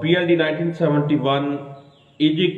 PLD 1971 AJ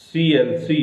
CLC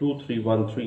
2313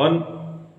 1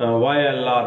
YLR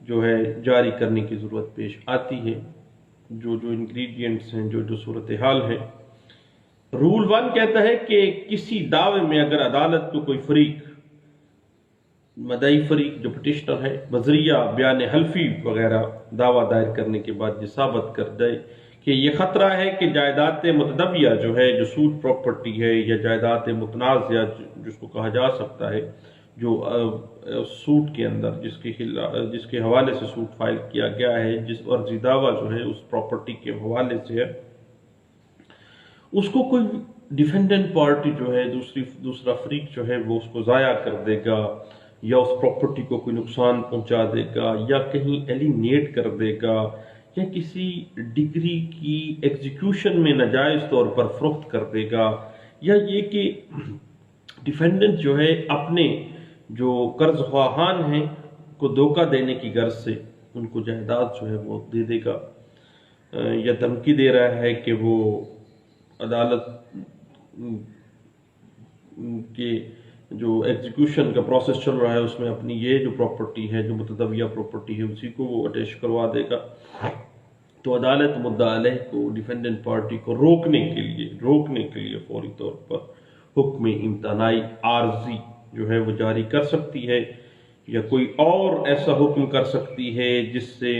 جو ہے جاری کرنے کی ضرورت پیش آتی ہے، جو انگریڈینٹس ہیں، جو صورتحال ہے۔ رول 1 کہتا ہے کہ کسی دعوے میں اگر عدالت کو کوئی فریق، مدعی فریق جو پٹیشنر ہے، بذریعہ بیان حلفی وغیرہ دعویٰ دائر کرنے کے بعد یہ ثابت کر دے کہ یہ خطرہ ہے کہ جائیداد متداویہ جو ہے، جو سوٹ پراپرٹی ہے یا جائیداد متنازعہ جس کو کہا جا سکتا ہے، جو سوٹ کے اندر جس کے حوالے سے سوٹ فائل کیا گیا ہے، جس عرضی دعویٰ جو ہے اس پراپرٹی کے حوالے سے ہے، اس کو کوئی ڈیفینڈنٹ پارٹی جو ہے، دوسرا فریق جو ہے، وہ اس کو ضائع کر دے گا یا اس پراپرٹی کو کوئی نقصان پہنچا دے گا یا کہیں ایلینیٹ کر دے گا یا کسی ڈگری کی ایگزیکیوشن میں ناجائز طور پر فروخت کر دے گا، یا یہ کہ ڈیفینڈنٹ جو ہے اپنے جو قرض خواہان ہیں کو دھوکہ دینے کی غرض سے ان کو جائیداد جو ہے وہ دے دے گا، یا دھمکی دے رہا ہے کہ وہ عدالت کے جو ایگزیکیوشن کا پروسیس چل رہا ہے اس میں اپنی یہ جو پراپرٹی ہے، جو متداویہ پراپرٹی ہے، اسی کو وہ اٹیچ کروا دے گا، تو عدالت مدعا علیہ کو، ڈیفینڈنٹ پارٹی کو روکنے کے لیے فوری طور پر حکم امتناعی عارضی جو ہے وہ جاری کر سکتی ہے، یا کوئی اور ایسا حکم کر سکتی ہے جس سے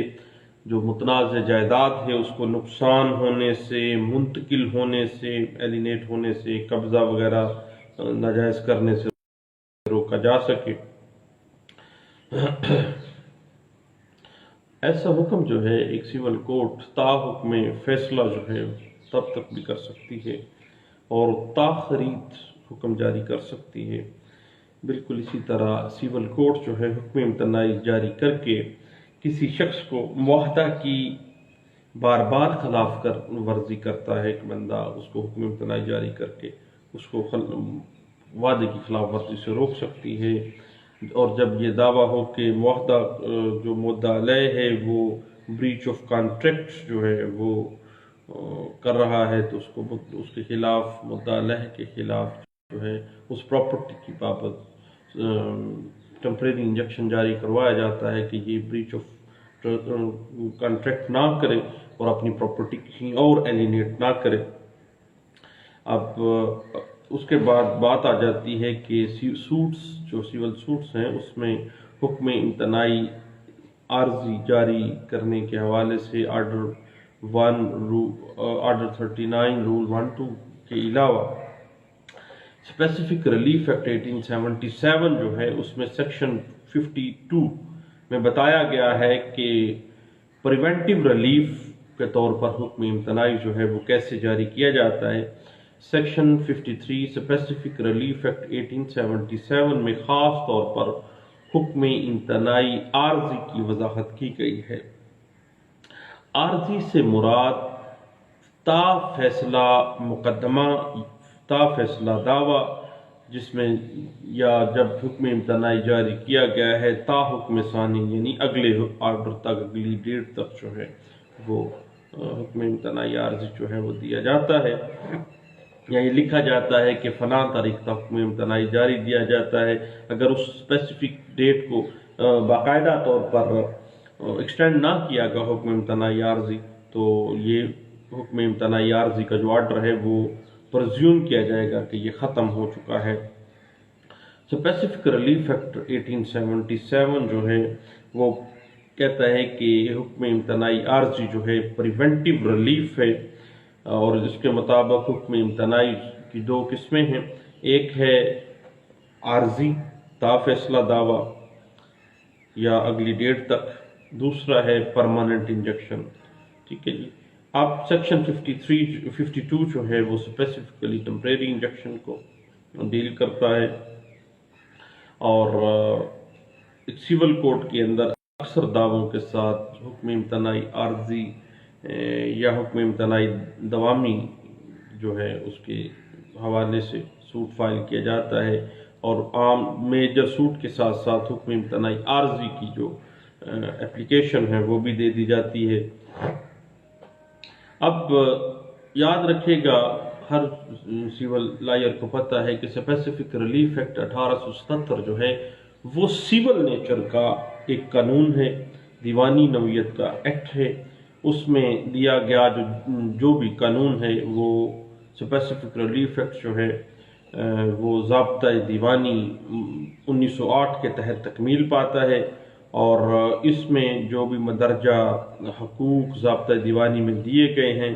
جو متنازع جائیداد ہے اس کو نقصان ہونے سے، منتقل ہونے سے، ایلینیٹ ہونے سے، قبضہ وغیرہ ناجائز کرنے سے روکا جا سکے۔ ایسا حکم جو ہے ایک سول کورٹ تا حکم فیصلہ جو ہے تب تک بھی کر سکتی ہے اور تا خرید حکم جاری کر سکتی ہے۔ بالکل اسی طرح سول کورٹ جو ہے حکم امتناعی جاری کر کے کسی شخص کو معاہدہ کی بار بار خلاف ورزی کرتا ہے، ایک بندہ اس کو حکم امتناعی جاری کر کے اس کو وعدے کی خلاف ورزی سے روک سکتی ہے، اور جب یہ دعویٰ ہو کہ معاہدہ جو مدعا علیہ ہے وہ بریچ آف کانٹریکٹ جو ہے وہ کر رہا ہے تو اس کے خلاف، مدعا علیہ کے خلاف جو ہے اس پراپرٹی کی بابت ٹیمپریری انجیکشن جاری کروایا جاتا ہے کہ یہ بریچ آف کانٹریکٹ نہ کرے اور اپنی پراپرٹی کہیں اور ایلینیٹ نہ کرے۔ اب اس کے بعد بات آ جاتی ہے کہ سوٹس جو سول سوٹس ہیں اس میں حکم امتناعی عارضی جاری کرنے کے حوالے سے آرڈر 39 رول 1-2 کے علاوہ اسپیسیفک ریلیف ایکٹ 1877 جو ہے اس میں سیکشن 52 میں بتایا گیا ہے کہ پریونٹیو ریلیف کے طور پر حکم امتناعی جو ہے وہ کیسے جاری کیا جاتا ہے۔ سیکشن 53 اسپیسیفک ریلیف ایکٹ 1877 میں خاص طور پر حکم امتناعی عارضی کی وضاحت کی گئی ہے۔ عارضی سے مراد تا فیصلہ مقدمہ، تا فیصلہ دعویٰ جس میں یا جب حکم امتناعی جاری کیا گیا ہے تا حکم ثانی، یعنی اگلے آرڈر تک، اگلی ڈیٹ تک جو ہے وہ حکم امتناعی عارضی جو ہے وہ دیا جاتا ہے، یا یہ لکھا جاتا ہے کہ فلاں تاریخ تک حکم امتناعی جاری دیا جاتا ہے۔ اگر اس اسپیسیفک ڈیٹ کو باقاعدہ طور پر ایکسٹینڈ نہ کیا گیا حکم امتناعی عارضی تو یہ حکم امتناعی عارضی کا جو آرڈر ہے وہ پرزیوم کیا جائے گا کہ یہ ختم ہو چکا ہے۔ اسپیسیفک ریلیف ایکٹ 1877 جو ہے وہ کہتا ہے کہ حکم امتناعی عارضی جو ہے پریونٹیو ریلیف ہے، اور اس کے مطابق حکم امتناعی کی دو قسمیں ہیں، ایک ہے عارضی تا فیصلہ دعویٰ یا اگلی ڈیٹ تک، دوسرا ہے پرماننٹ انجیکشن۔ ٹھیک ہے جی۔ اب سیکشن 52 جو ہے وہ اسپیسیفکلی ٹیمپریری انجیکشن کو ڈیل کرتا ہے، اور ایک سول کورٹ کے اندر اکثر دعووں کے ساتھ حکم امتناعی عارضی یا حکم امتناعی دوامی جو ہے اس کے حوالے سے سوٹ فائل کیا جاتا ہے، اور عام میجر سوٹ کے ساتھ ساتھ حکم امتناعی عارضی کی جو اپلیکیشن ہے وہ بھی دے دی جاتی ہے۔ اب یاد رکھے گا، ہر سیول لائر کو پتہ ہے کہ اسپیسیفک ریلیف ایکٹ 1877 جو ہے وہ سیول نیچر کا ایک قانون ہے، دیوانی نوعیت کا ایکٹ ہے، اس میں دیا گیا جو بھی قانون ہے وہ اسپیسیفک ریلیف ایکٹ جو ہے وہ ضابطۂ دیوانی 1908 کے تحت تکمیل پاتا ہے، اور اس میں جو بھی مندرجہ حقوق ضابطۂ دیوانی میں دیے گئے ہیں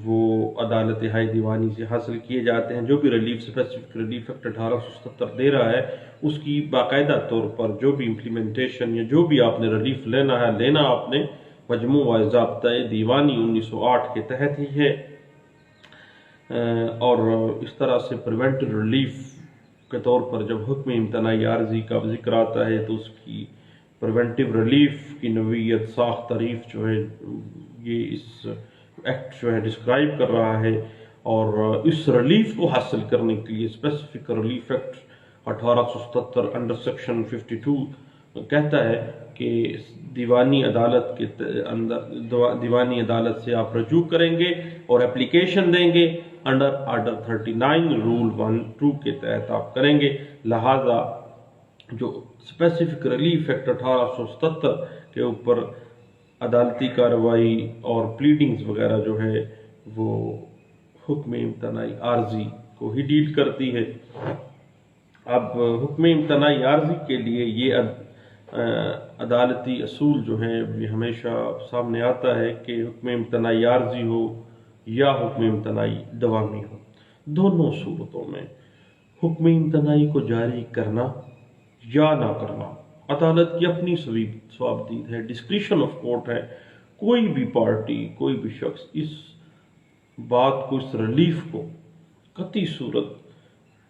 وہ عدالت ہائی دیوانی سے حاصل کیے جاتے ہیں۔ جو بھی اسپیسیفک ریلیف ایکٹ 1877 دے رہا ہے، اس کی باقاعدہ طور پر جو بھی امپلیمنٹیشن یا جو بھی آپ نے ریلیف لینا ہے، لینا آپ نے مجموعہ ضابطۂ دیوانی 1908 کے تحت ہی ہے۔ اور اس طرح سے پریونٹیو ریلیف کے طور پر جب حکم امتناعی عارضی کا ذکر آتا ہے تو اس کی پریونٹیو ریلیف کی نوعیت، ساخت، تعریف جو ہے یہ اس ایکٹ جو ہے ڈسکرائب کر رہا ہے، اور اس ریلیف کو حاصل کرنے کے لیے specific relief act 1877 under section 52 کہتا ہے کہ دیوانی عدالت کے اندر دیوانی عدالت سے آپ رجوع کریں گے اور اپلیکیشن دیں گے انڈر آرڈر 39 رول 1-2 کے تحت آپ کریں گے۔ لہٰذا جو اسپیسیفک ریلیف ایکٹ 1877 کے اوپر عدالتی کارروائی اور پلیڈنگز وغیرہ جو ہے وہ حکم امتناعی عارضی کو ہی ڈیل کرتی ہے۔ اب حکم امتناعی عارضی کے لیے یہ عدالتی اصول جو ہے یہ ہمیشہ سامنے آتا ہے کہ حکم امتناعی عارضی ہو یا حکم امتناعی دوامی ہو، دونوں صورتوں میں حکم امتناعی کو جاری کرنا یا نہ کرنا عدالت کی اپنی صوابدید ہے، ڈسکریشن آف کورٹ ہے۔ کوئی بھی پارٹی، کوئی بھی شخص اس بات کو، اس ریلیف کو قطعی صورت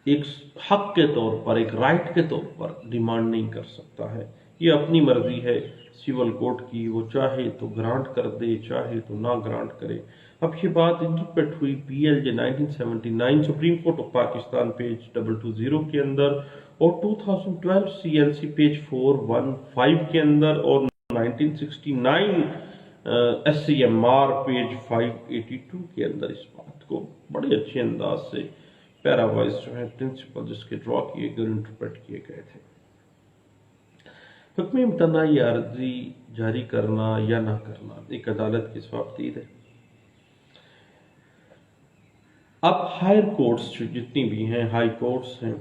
ایک حق کے طور پر، ایک رائٹ کے طور پر ڈیمانڈ نہیں کر سکتا ہے۔ یہ اپنی مرضی ہے سول کوڈ کی، وہ چاہے تو گرانٹ کر دے، چاہے تو نہ گرانٹ کرے۔ اب یہ بات انٹرپریٹ ہوئی PLJ 1979 supreme court of Pakistan page 220 کے اندر، اور 2012 CLC پیج 415 کے اندر، اور 1969 SCMR پیج 582 کے اندر اس بات کو بڑے اچھے انداز سے پیرا وائز جو ہے پرنسپل جس کے ڈرا کیے گئے، انٹرپریٹ کیے گئے تھے۔ حکم امتناعی عارضی جاری کرنا یا نہ کرنا ایک عدالت کی صوابدید ہے۔ اب ہائر کورٹس جتنی بھی ہیں، ہائی کورٹس ہیں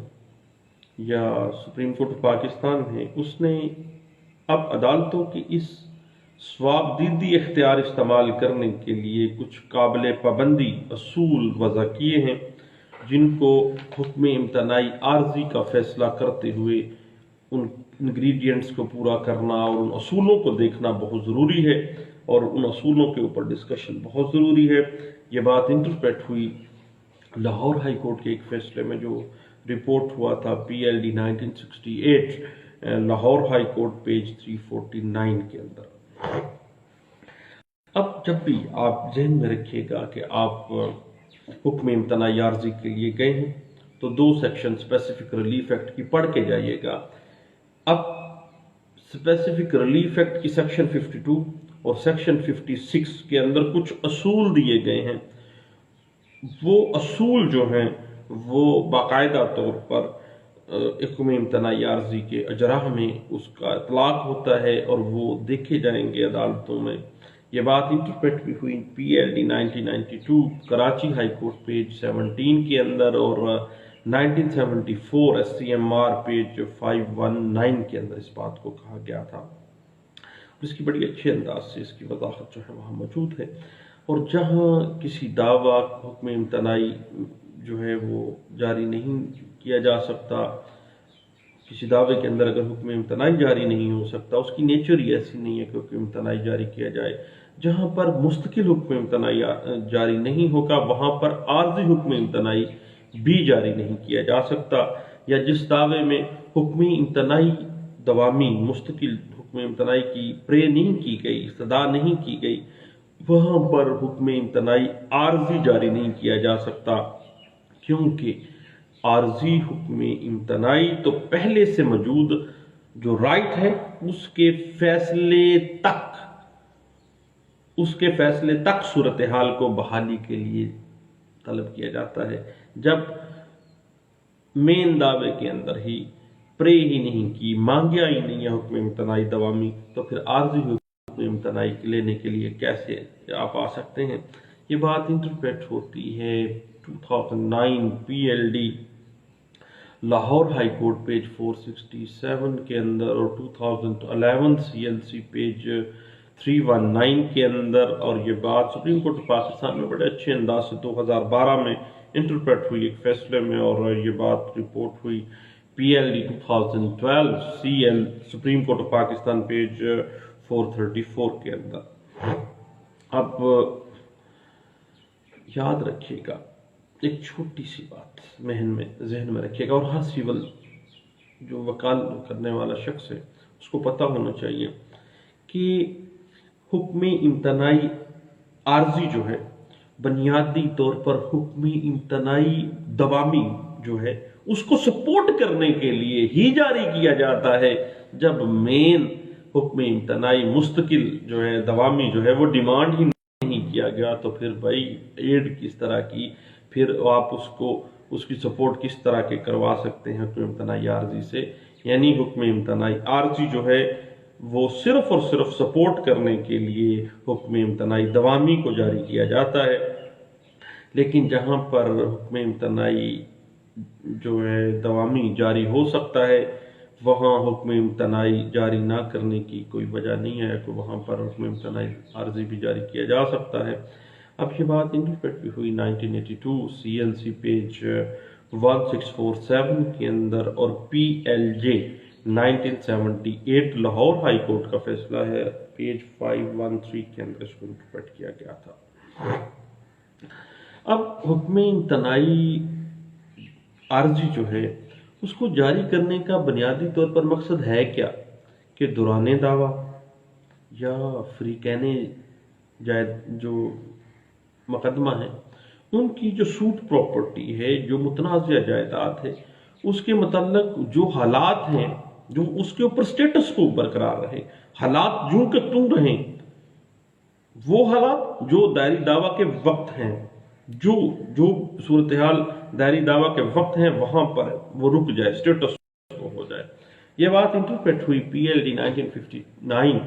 یا سپریم کورٹ آف پاکستان ہے، اس نے اب عدالتوں کی اس صوابدیدی اختیار استعمال کرنے کے لیے کچھ قابل پابندی اصول وضع کیے ہیں، جن کو حکم امتناعی عارضی کا فیصلہ کرتے ہوئے ان انگریڈینٹس کو پورا کرنا اور ان اصولوں کو دیکھنا بہت ضروری ہے، اور ان اصولوں کے اوپر ڈسکشن بہت ضروری ہے۔ یہ بات انٹرپریٹ ہوئی لاہور ہائی کورٹ کے ایک فیصلے میں جو رپورٹ ہوا تھا PLD 1968 Lahore high court page 349 کے اندر۔ اب جب بھی آپ ذہن میں رکھیے گا کہ آپ حکم امتناعی عارضی کے لیے گئے ہیں تو 2 سیکشن اسپیسیفک ریلیف ایکٹ کی پڑھ کے جائیے گا۔ اب اسپیسیفک ریلیف ایکٹ کی سیکشن 52 اور سیکشن 56 کے اندر کچھ اصول دیے گئے ہیں۔ وہ اصول جو ہیں وہ باقاعدہ طور پر حکم امتناعی عارضی کے اجراء میں اس کا اطلاق ہوتا ہے، اور وہ دیکھے جائیں گے عدالتوں میں۔ یہ بات انٹرپریٹ بھی ہوئی PLD 1992 Karachi high court page 17 کے اندر، اور 1974 SCMR پیج 519 کے اندر اس بات کو کہا گیا تھا۔ اس کی بڑی اچھے انداز سے اس کی وضاحت جو ہے وہاں موجود ہے۔ اور جہاں کسی دعویٰ حکم امتناعی جو ہے وہ جاری نہیں کیا جا سکتا، کسی دعوے کے اندر اگر حکم امتناعی جاری نہیں ہو سکتا، اس کی نیچر ہی ایسی نہیں ہے کہ حکم امتناعی جاری کیا جائے۔ جہاں پر مستقل حکم امتناعی جاری نہیں ہوگا وہاں پر عارضی حکم امتناعی بھی جاری نہیں کیا جا سکتا، یا جس دعوے میں حکم امتناعی دوامی مستقل حکم امتناعی کی پرے نہیں کی گئی، استدعا نہیں کی گئی، وہاں پر حکم امتناعی عارضی جاری نہیں کیا جا سکتا، کیونکہ عارضی حکم امتناعی تو پہلے سے موجود جو رائٹ ہے اس کے فیصلے تک صورتحال کو بحالی کے لیے طلب کیا جاتا ہے۔ جب مین دعوے کے اندر ہی پرے ہی نہیں کی، مانگیا ہی نہیں ہے حکم امتناعی دوامی، تو پھر عارضی حکم امتناعی لینے کے لیے کیسے آپ آ سکتے ہیں؟ یہ بات انٹرپریٹ ہوتی ہے 2009 PLD Lahore high court page 467 کے اندر، اور 2011 CLC پیج 319 کے اندر، اور یہ بات سپریم کورٹ آف پاکستان میں بڑے اچھے انداز سے 2012 میں انٹرپریٹ ہوئی ایک فیصلے میں، اور یہ بات رپورٹ ہوئی PLD 2012 CL supreme court of Pakistan page 434 کے اندر۔ اب یاد رکھیے گا ایک چھوٹی سی بات ذہن میں رکھیے گا، اور ہر سول جو وکالت کرنے والا شخص ہے اس کو پتہ ہونا چاہیے کہ حکم امتناعی عارضی جو ہے بنیادی طور پر حکم امتناعی دوامی جو ہے اس کو سپورٹ کرنے کے لیے ہی جاری کیا جاتا ہے۔ جب مین حکم امتناعی مستقل جو ہے دوامی جو ہے وہ ڈیمانڈ ہی نہیں کیا گیا، تو پھر بھائی ایڈ کس طرح کی، پھر آپ اس کی سپورٹ کس طرح کے کروا سکتے ہیں حکم امتناعی عارضی سے؟ یعنی حکم امتناعی عارضی جو ہے وہ صرف اور صرف سپورٹ کرنے کے لیے حکم امتناعی دوامی کو جاری کیا جاتا ہے، لیکن جہاں پر حکم امتناعی جو ہے دوامی جاری ہو سکتا ہے وہاں حکم امتناعی جاری نہ کرنے کی کوئی وجہ نہیں ہے، کہ وہاں پر حکم امتناعی عارضی بھی جاری کیا جا سکتا ہے۔ اب یہ بات انٹرپریٹ بھی ہوئی 1982 CLC پیج 1647 کے اندر، اور PLJ 1978 لاہور ہائی کورٹ کا فیصلہ ہے پیج 513 کے اندر اس کو انٹرپریٹ کیا گیا تھا۔ اب حکم امتناعی عارضی جو ہے اس کو جاری کرنے کا بنیادی طور پر مقصد ہے کیا؟ کہ دوران دعویٰ یا فریقین جو مقدمہ ہے ان کی جو سوٹ پراپرٹی ہے، جو متنازع جائیداد ہے، اس کے متعلق جو حالات ہیں، جو اس کے اوپر سٹیٹس کو برقرار رہے، حالات جو کہ تم رہیں، وہ حالات جو دائری دعویٰ کے وقت ہیں، جو صورتحال دائری دعویٰ کے وقت ہیں وہاں پر وہ رک جائے، سٹیٹس کو ہو جائے۔ یہ بات انٹرپریٹ ہوئی PLD 1959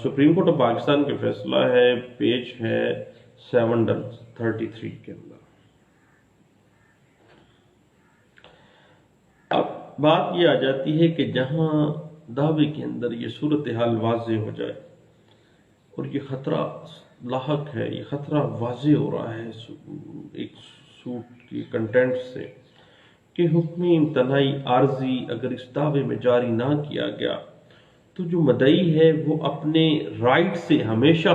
supreme court of Pakistan کے فیصلہ ہے، پیج ہے 733 کے اندر۔ اب بات یہ آ جاتی ہے کہ جہاں دعوے کے اندر یہ صورتحال واضح ہو جائے اور یہ خطرہ لاحق ہے، یہ خطرہ واضح ہو رہا ہے ایک سوٹ کی کنٹینٹ سے، کہ حکم امتناعی عارضی اگر اس دعوے میں جاری نہ کیا گیا تو جو مدعی ہے وہ اپنے رائٹ سے ہمیشہ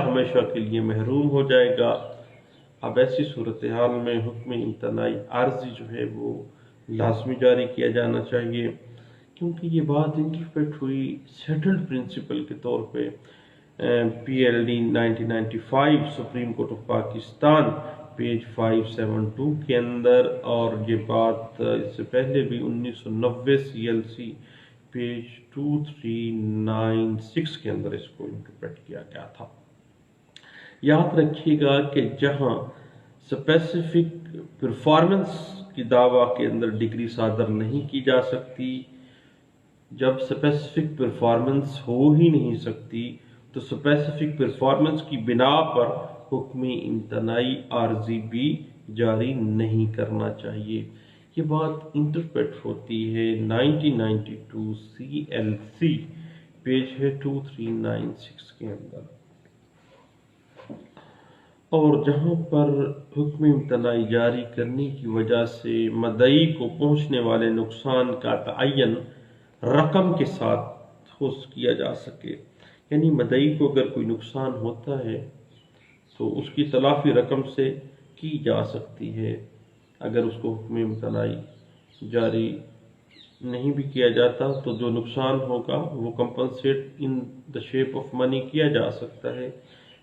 کے لیے محروم ہو جائے گا۔ اب ایسی صورتحال میں حکم امتناعی عارضی جو ہے وہ لازمی جاری کیا جانا چاہیے، کیونکہ یہ بات انٹرپریٹ ہوئی سیٹلڈ پرنسپل کے طور پہ PLD 1995 supreme court of Pakistan page 572 کے اندر، اور یہ بات اس سے پہلے بھی 1990 CLC پیج 2396 کے اندر اس کو انٹرپریٹ کیا گیا تھا۔ یاد رکھیے گا کہ جہاں اسپیسیفک پرفارمنس کی دعویٰ کے اندر ڈگری صادر نہیں کی جا سکتی، جب اسپیسیفک پرفارمنس ہو ہی نہیں سکتی تو اسپیسیفک پرفارمنس کی بنا پر حکم امتناعی عارضی بھی جاری نہیں کرنا چاہیے۔ یہ بات انٹرپریٹ ہوتی ہے 1992 CLC پیج ہے 2396 کے اندر، اور جہاں پر حکم امتناعی جاری کرنے کی وجہ سے مدعی کو پہنچنے والے نقصان کا تعین رقم کے ساتھ کیا جا سکے، یعنی مدعی کو اگر کوئی نقصان ہوتا ہے تو اس کی تلافی رقم سے کی جا سکتی ہے۔ اگر اس کو حکم امتناعی جاری نہیں بھی کیا جاتا تو جو نقصان ہوگا وہ compensate in the shape of money کیا جا سکتا ہے۔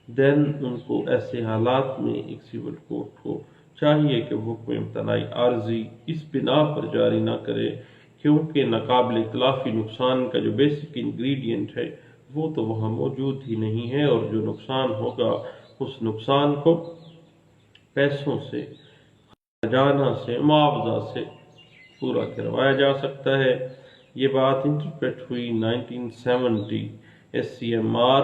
دین ان کو ایسے حالات میں ایک سول کورٹ کو چاہیے کہ وہ حکم امتناعی عارضی اس بنا پر جاری نہ کرے، کیونکہ ناقابل اطلافی نقصان کا جو بیسک انگریڈینٹ ہے وہ تو وہاں موجود ہی نہیں ہے، اور جو نقصان ہوگا اس نقصان کو پیسوں سے، خزانہ سے، معاوضہ سے پورا کروایا جا سکتا ہے۔ یہ بات انٹرپریٹ ہوئی 1970 SCMR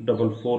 44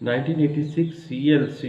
1986 CLC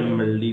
MLD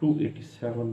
287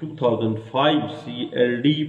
2005 CLD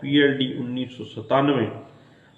PLD 1997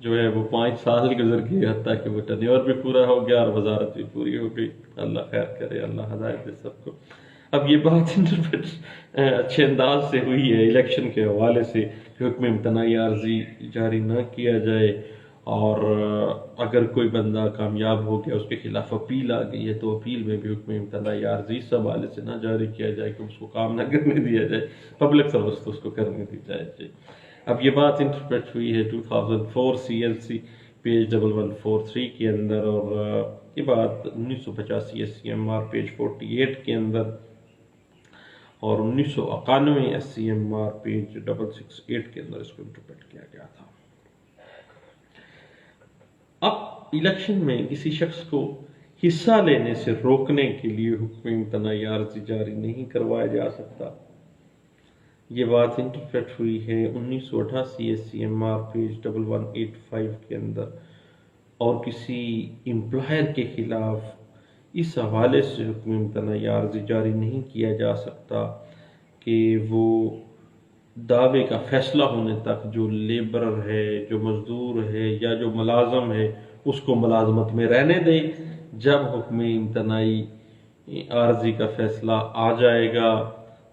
جو ہے وہ 5 سال گزر گئے، حتیٰ کہ وہ ٹینیور بھی پورا ہو گیا اور وزارت بھی پوری ہو گئی۔ اللہ خیر کرے، اللہ ہدایت دے سب کو۔ اب یہ بات انٹرپریٹ اچھے انداز سے ہوئی ہے الیکشن کے حوالے سے کہ حکم امتناعی عارضی جاری نہ کیا جائے، اور اگر کوئی بندہ کامیاب ہو گیا، اس کے خلاف اپیل آ گئی ہے، تو اپیل میں بھی حکم امتناعی عارضی اس حوالے سے نہ جاری کیا جائے کہ اس کو کام نہ کرنے دیا جائے، پبلک سروس تو اس کو کرنے دی جائے۔ اب یہ بات انٹرپریٹ ہوئی ہے 2004 CLC پیج 1143 کے اندر، اور یہ بات 1985 SCMR پیج 48 کے اندر، اور 1991 SCMR پیج 668 کے اندر اس کو انٹرپریٹ کیا گیا تھا۔ اب الیکشن میں کسی شخص کو حصہ لینے سے روکنے کے لیے حکم امتناعی عارضی جاری نہیں کروایا جا سکتا۔ یہ بات انٹرپریٹ ہوئی ہے 1988 SCMR پیج 1185 کے اندر، اور کسی امپلائر کے خلاف اس حوالے سے حکم امتناعی عارضی جاری نہیں کیا جا سکتا کہ وہ دعوے کا فیصلہ ہونے تک جو لیبرر ہے، جو مزدور ہے یا جو ملازم ہے، اس کو ملازمت میں رہنے دے۔ جب حکم امتناعی عارضی کا فیصلہ آ جائے گا،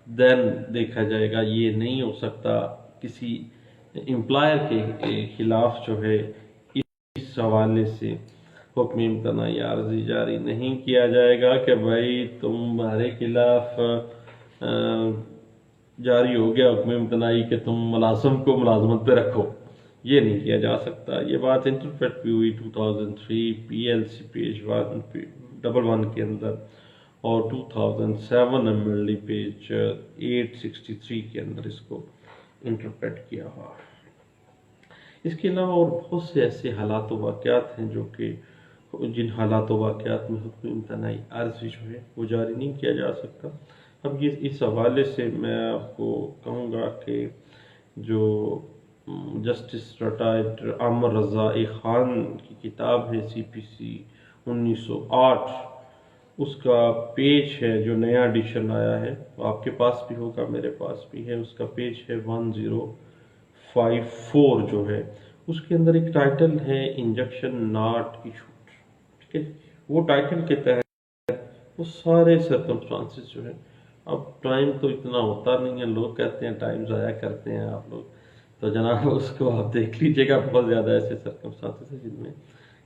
دین دیکھا جائے گا۔ یہ نہیں ہو سکتا کسی امپلائر کے خلاف جو ہے اس حوالے سے حکم امتناعی عارضی جاری نہیں کیا جائے گا کہ بھائی تمہارے خلاف جاری ہو گیا حکم امتناعی کہ تم ملازم کو ملازمت پہ رکھو، یہ نہیں کیا جا سکتا۔ یہ بات انٹرپریٹ بھی ہوئی 2003 PLC پیج 11 کے اندر، اور 2007 MLD پیج 863 کے اندر اس کو انٹرپریٹ کیا ہوا۔ اس کے علاوہ اور بہت سے ایسے حالات و واقعات ہیں جن حالات و واقعات میں حکم امتناعی عارضی جو ہے وہ جاری نہیں کیا جا سکتا۔ اب یہ اس حوالے سے میں آپ کو کہوں گا کہ جو جسٹس ریٹائرڈ عامر رضا خان کی کتاب ہے CPC 1908، اس کا پیج ہے جو نیا ایڈیشن آیا ہے، آپ کے پاس بھی ہوگا، میرے پاس بھی ہے، اس کا پیج ہے 1054 جو ہے، اس کے اندر ایک ٹائٹل ہے انجنکشن ناٹ ایشوڈ، ٹھیک ہے۔ وہ ٹائٹل کے تحت وہ سارے سرکمسٹانسز جو ہے، اب ٹائم تو اتنا ہوتا نہیں ہے، لوگ کہتے ہیں ٹائم ضائع کرتے ہیں آپ لوگ، تو جناب اس کو آپ دیکھ لیجئے گا، بہت زیادہ ایسے سرکمسٹانسز ہیں جن میں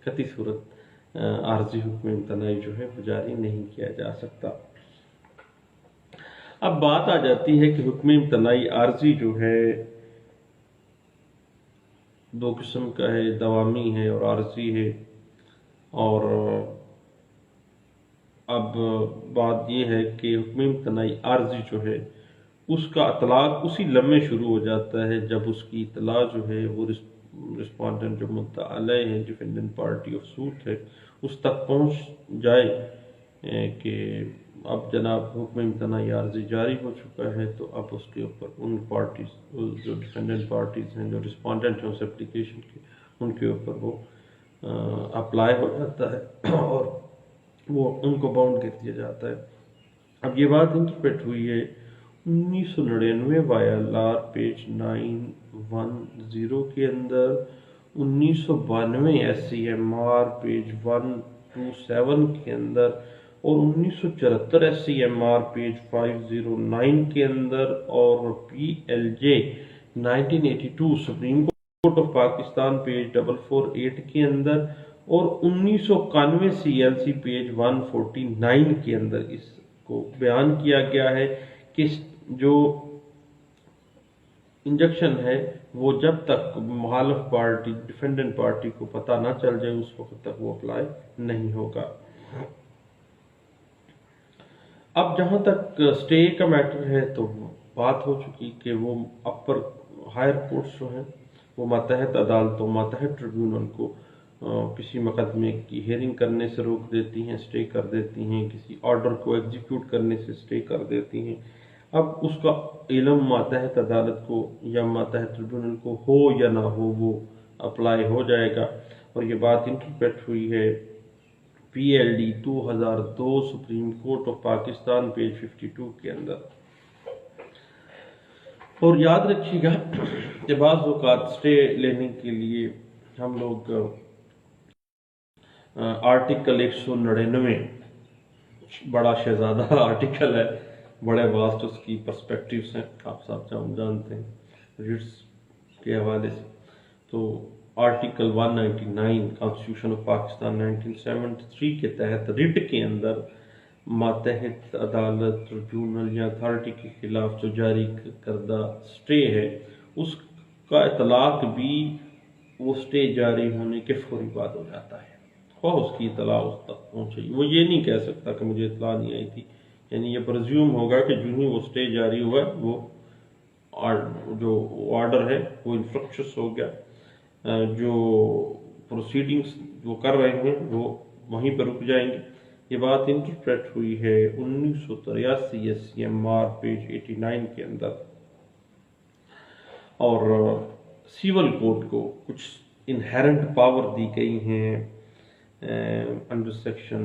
قطعی صورت عارضی حکم امتناعی جو ہے وہ جاری نہیں کیا جا سکتا۔ اب بات آ جاتی ہے کہ حکم امتناعی عارضی جو ہے دو قسم کا ہے، دوامی ہے اور عارضی ہے، اور اب بات یہ ہے کہ حکم امتناعی عارضی جو ہے اس کا اطلاق اسی لمحے شروع ہو جاتا ہے جب اس کی اطلاع جو ہے وہ رسپونڈنٹ جو مدعا علیہ ہے، ڈیفینڈنٹ پارٹی آف سوٹ ہے، اس تک پہنچ جائے کہ اب جناب حکم امتناعی عارضی جاری ہو چکا ہے، تو اب اس کے اوپر ان پارٹیز جو ڈیفینڈنٹ پارٹیز ہیں، جو رسپونڈنٹ ہیں اس اپلیکیشن کے، ان کے اوپر وہ اپلائی ہو جاتا ہے اور وہ ان کو باؤنڈ کر دیا جاتا ہے۔ اب یہ بات انٹرپریٹ ہوئی ہے 1999 YLR پیج 910 کے اندر، 1992 SCMR پیج 127 کے اندر، اور 1974 SCMR پیج 509 کے اندر، اور PLJ 1982 supreme court of Pakistan page 448 کے اندر، اور 1991 CLC پیج 149 کے اندر اس کو بیان کیا گیا ہے کہ جو انجیکشن ہے وہ جب تک مخالف پارٹی ڈیفینڈنٹ پارٹی کو پتہ نہ چل جائے اس وقت تک وہ اپلائی نہیں ہوگا۔ اب جہاں تک سٹے کا میٹر ہے تو بات ہو چکی کہ وہ اپر ہائر کورٹس جو ہیں وہ ماتحت عدالتوں، ماتحت ٹریبیونل کو کسی مقدمے کی ہیئرنگ کرنے سے روک دیتی ہیں، سٹے کر دیتی ہیں، کسی آرڈر کو ایگزیکیوٹ کرنے سے سٹے کر دیتی ہیں۔ اب اس کا علم ماتحت عدالت کو یا ماتحت ٹریبیونل کو ہو یا نہ ہو، وہ اپلائی ہو جائے گا، اور یہ بات انٹرپریٹ ہوئی ہے PLD 2002 supreme court of Pakistan page 52 کے اندر۔ اور یاد رکھیے گا کہ بعض اوقات سٹے لینے کے لیے ہم لوگ آرٹیکل 199 بڑا شہزادہ آرٹیکل ہے، بڑے واسٹ اس کی پرسپیکٹیوز ہیں، آپ سب جانتے ہیں ریٹس کے حوالے سے۔ تو آرٹیکل 199 کانسٹیٹیوشن آف پاکستان 1973 کے تحت ریٹ کے اندر ماتحت عدالت، ٹریبیونل یا اتھارٹی کے خلاف جو جاری کردہ سٹے ہے، اس کا اطلاق بھی وہ سٹے جاری ہونے کے فوری بعد ہو جاتا ہے، خواہ اس کی اطلاع اس تک پہنچے۔ وہ یہ نہیں کہہ سکتا کہ مجھے اطلاع نہیں آئی تھی، یعنی یہ پرزیوم ہوگا کہ جو ہی وہ سٹے جاری ہوا وہ جو آرڈر ہے وہ انفرکشس ہو گیا، جو پروسیڈنگز وہ کر رہے ہیں وہ وہیں پہ رک جائیں گے۔ یہ بات انٹرپریٹ ہوئی ہے 1983 SCMR پیج 89 کے اندر، اور سیول کوڈ کو کچھ انہیرنٹ پاور دی گئی ہیں under section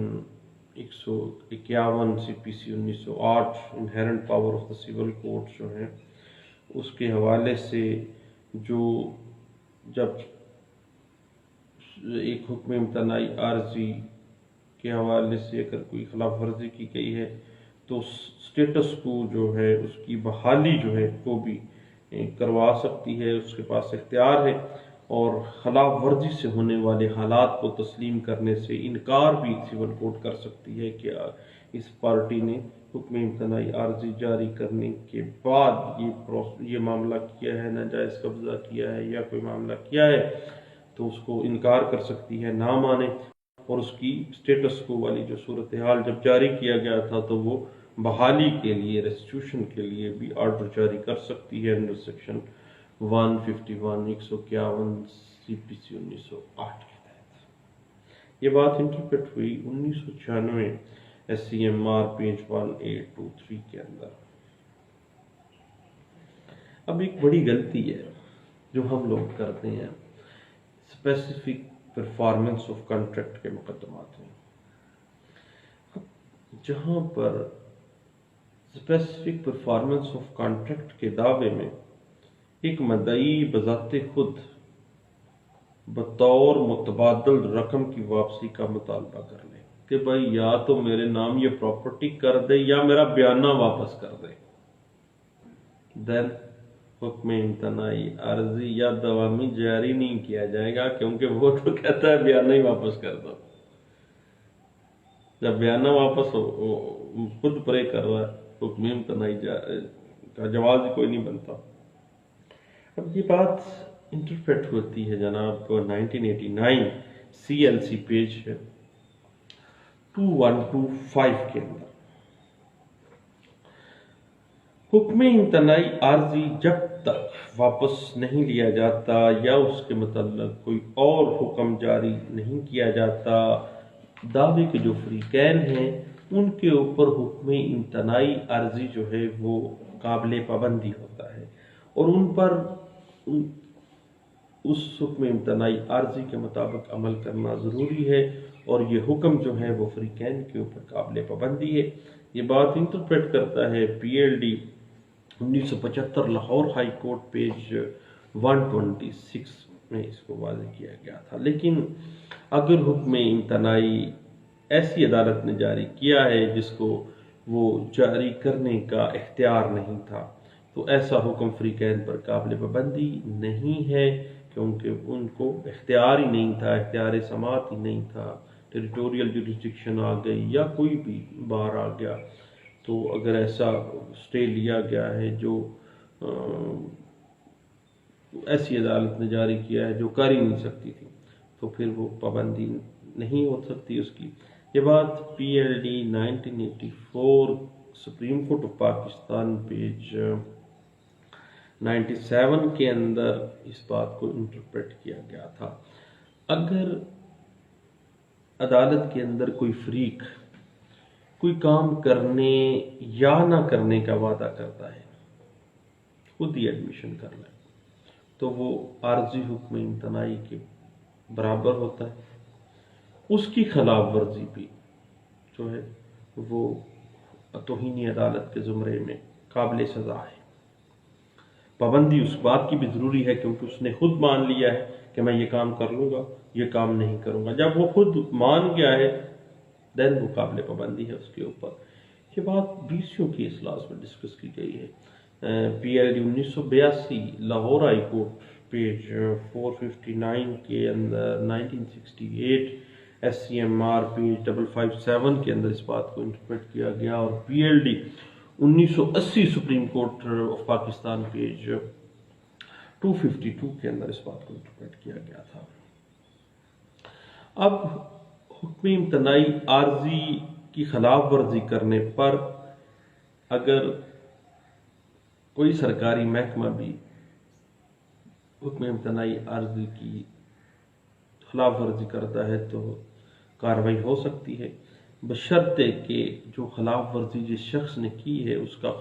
151 CPC 1908 inherent power of the civil code جو ہیں، اس کے حوالے سے جو جب ایک حکم امتناعی عارضی کے حوالے سے اگر کوئی خلاف ورزی کی گئی ہے تو سٹیٹس کو جو ہے اس کی بحالی جو ہے وہ بھی کروا سکتی ہے، اس کے پاس اختیار ہے، اور خلاف ورزی سے ہونے والے حالات کو تسلیم کرنے سے انکار بھی سیول کوڈ کر سکتی ہے کہ اس پارٹی نے حکم امتناعی عارضی جاری کرنے کے بعد یہ معاملہ کیا ہے، ناجائز قبضہ کیا ہے یا کوئی معاملہ کیا ہے، تو اس کو انکار کر سکتی ہے، نہ مانے، اور اس کی سٹیٹس کو والی جو صورتحال جب جاری کیا گیا تھا تو وہ بحالی کے لیے، ریسٹیٹیوشن کے لیے بھی آرڈر جاری کر سکتی ہے انڈر سیکشن 151 151 CPC 1908 کے تحت۔ یہ بات انٹرپریٹ ہوئی 1996 SCMR پیج 1823 کے اندر۔ اب ایک بڑی غلطی ہے جو ہم لوگ کرتے ہیں اسپیسیفک پرفارمنس آف کانٹریکٹ کے مقدمات میں، جہاں پر اسپیسیفک پرفارمنس آف کانٹریکٹ کے دعوے میں ایک مدعی بذات خود بطور متبادل رقم کی واپسی کا مطالبہ کر لے کہ بھائی یا تو میرے نام یہ پراپرٹی کر دے یا میرا بیانہ واپس کر دے، دین حکم امتناعی عارضی یا دوامی جاری نہیں کیا جائے گا، کیونکہ وہ تو کہتا ہے بیانہ ہی واپس کر دو۔ جب بیانہ واپس خود پرے کر رہا ہے، حکم امتناعی کا جواز ہی کوئی نہیں بنتا۔ اب یہ بات انٹرپریٹ ہوتی ہے جناب 1989 CLC پیج ہے 2125 کے اندر۔ حکم امتناعی عارضی جب تک واپس نہیں لیا جاتا یا اس کے متعلق کوئی اور حکم جاری نہیں کیا جاتا، دعوے کے جو فریقین ہیں ان کے اوپر حکم امتناعی عارضی جو ہے وہ قابل پابندی ہوتا ہے، اور ان پر اس حکم امتناعی عارضی کے مطابق عمل کرنا ضروری ہے، اور یہ حکم جو ہے وہ فریقین کے اوپر قابل پابندی ہے۔ یہ بات انٹرپریٹ کرتا ہے PLD 1975 Lahore high court page 126 میں اس کو واضح کیا گیا تھا۔ لیکن اگر حکم امتناعی ایسی عدالت نے جاری کیا ہے جس کو وہ جاری کرنے کا اختیار نہیں تھا، تو ایسا حکم فریقین پر قابل پابندی نہیں ہے، کیونکہ ان کو اختیار ہی نہیں تھا، اختیار سماعت ہی نہیں تھا، ٹیریٹوریل جوریسڈکشن آ گئی یا کوئی بھی بار آ گیا، تو اگر ایسا سٹے لیا گیا ہے جو ایسی عدالت نے جاری کیا ہے جو کر ہی نہیں سکتی تھی، تو پھر وہ پابندی نہیں ہو سکتی اس کی۔ یہ بات PLD 1984 supreme court of Pakistan page 97 کے اندر اس بات کو انٹرپریٹ کیا گیا تھا۔ اگر عدالت کے اندر کوئی فریق کوئی کام کرنے یا نہ کرنے کا وعدہ کرتا ہے، خود ہی ایڈمیشن کر لے، تو وہ عارضی حکم امتناعی کے برابر ہوتا ہے۔ اس کی خلاف ورزی بھی جو ہے وہ توہین عدالت کے زمرے میں قابل سزا ہے۔ پابندی اس بات کی بھی ضروری ہے کیونکہ اس نے خود مان لیا ہے کہ میں یہ کام کر لوں گا، یہ کام نہیں کروں گا۔ جب وہ خود مان گیا ہے دین وہ قابل پابندی ہے اس کے اوپر۔ یہ بات BCO کی اجلاس میں ڈسکس کی گئی ہے۔ PLD 1982 Lahore high court page 459 کے اندر، 1968 SCMR پیج 557 کے اندر اس بات کو انٹرپریٹ کیا گیا، اور PLD 1980 supreme court of Pakistan page 252 کے اندر اس بات کو انٹرپریٹ کیا گیا تھا۔ اب حکم امتناعی عارضی کی خلاف ورزی کرنے پر اگر کوئی سرکاری محکمہ بھی حکم امتناعی عارضی کی خلاف ورزی کرتا ہے تو کارروائی ہو سکتی ہے، بشرطے کہ جو خلاف ورزی جس شخص نے کی ہے اس کا